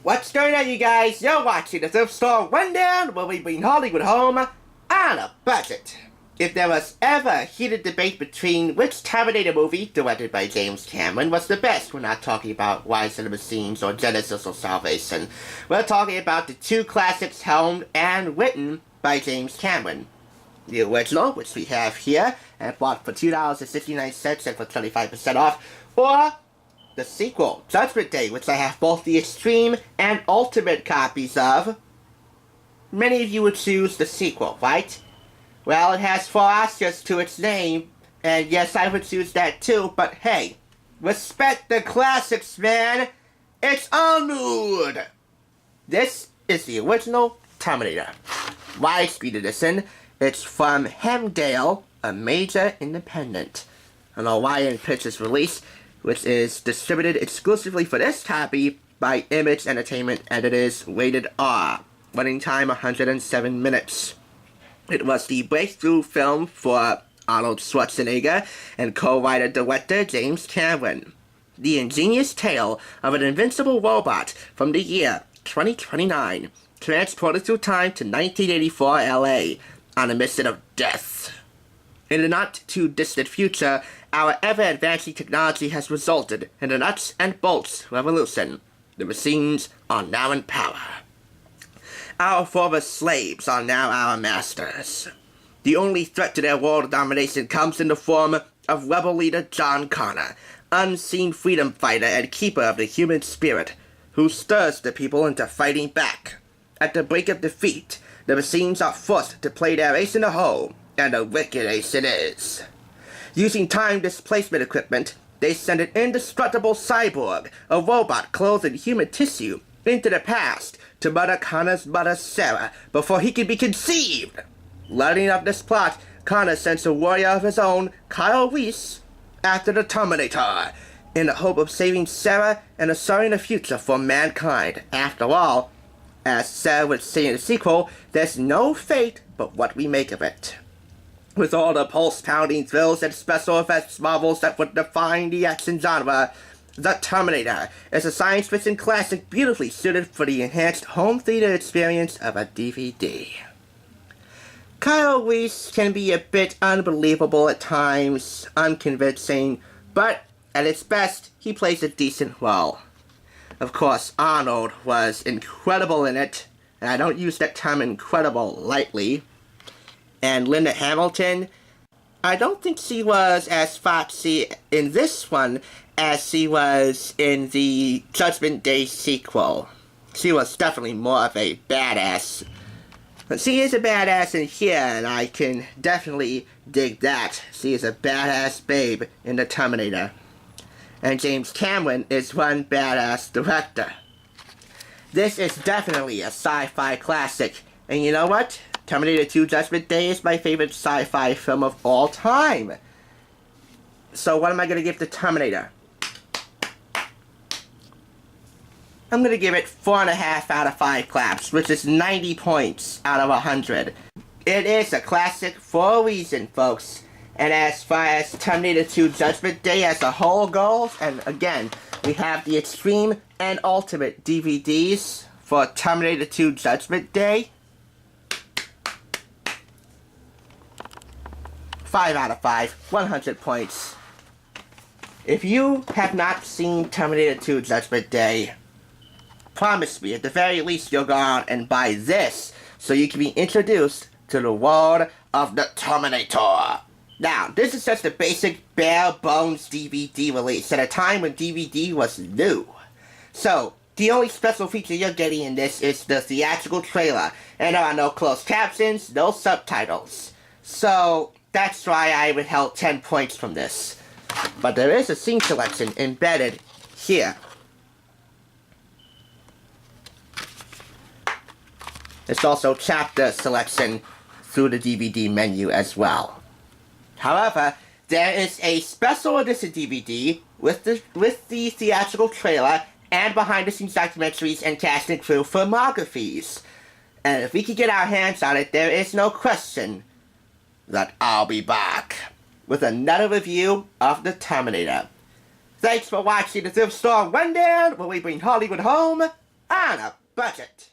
What's going on, you guys? You're watching the Thrift Store Rundown, where we bring Hollywood home on a budget. If there was ever a heated debate between which Terminator movie, directed by James Cameron, was the best, we're not talking about Rise of the Machines or Genesis or Salvation. We're talking about the two classics helmed and written by James Cameron. The original, which we have here, and bought for $2.69 and for 25% off, or the sequel, Judgment Day, which I have both the extreme and ultimate copies of. Many of you would choose the sequel, right? Well, it has 4 Oscars to its name, and yes, I would choose that too, but hey, respect the classics, man! It's all mood! This is the original Terminator. Widescreen edition. It's from Hemdale, a major independent. An Orion Pictures release, which is distributed exclusively for this copy by Image Entertainment, and it is rated R. Running time 107 minutes. It was the breakthrough film for Arnold Schwarzenegger and co-writer-director James Cameron. The ingenious tale of an invincible robot from the year 2029, transported through time to 1984 LA on a mission of death. In the not-too-distant future, our ever-advancing technology has resulted in a nuts and bolts revolution. The machines are now in power. Our former slaves are now our masters. The only threat to their world domination comes in the form of rebel leader John Connor, unseen freedom fighter and keeper of the human spirit, who stirs the people into fighting back. At the brink of defeat, the machines are forced to play their ace in the hole, and a wicked ace it is. Using time displacement equipment, they send an indestructible cyborg, a robot clothed in human tissue, into the past to murder Connor's mother Sarah before he can be conceived. Learning of this plot, Connor sends a warrior of his own, Kyle Reese, after the Terminator, in the hope of saving Sarah and assuring a future for mankind. After all, as Sarah would say in the sequel, there's no fate but what we make of it. With all the pulse-pounding thrills and special effects marvels that would define the action genre, The Terminator is a science fiction classic beautifully suited for the enhanced home theater experience of a DVD. Kyle Reese can be a bit unbelievable at times, unconvincing, but at its best, he plays a decent role. Of course, Arnold was incredible in it, and I don't use that term incredible lightly. And Linda Hamilton, I don't think she was as foxy in this one as she was in the Judgment Day sequel. She was definitely more of a badass. But she is a badass in here, and I can definitely dig that. She is a badass babe in the Terminator. And James Cameron is one badass director. This is definitely a sci-fi classic. And you know what? Terminator 2 Judgment Day is my favorite sci-fi film of all time. So what am I going to give to Terminator? I'm going to give it 4.5 out of 5 claps, which is 90 points out of 100. It is a classic for a reason, folks. And as far as Terminator 2 Judgment Day as a whole goes, and again, we have the extreme and ultimate DVDs for Terminator 2 Judgment Day. 5 out of 5, 100 points. If you have not seen Terminator 2 Judgment Day, promise me, at the very least, you'll go out and buy this so you can be introduced to the world of the Terminator. Now, this is just a basic bare-bones DVD release at a time when DVD was new. So, the only special feature you're getting in this is the theatrical trailer, and there are no closed captions, no subtitles. So, that's why I withheld 10 points from this. But there is a scene selection embedded here. There's also chapter selection through the DVD menu as well. However, there is a special edition DVD with the theatrical trailer and behind-the-scenes documentaries and cast and crew filmographies. And if we can get our hands on it, there is no question that I'll be back with another review of The Terminator. Thanks for watching the Thrift Store Rundown, where we bring Hollywood home on a budget.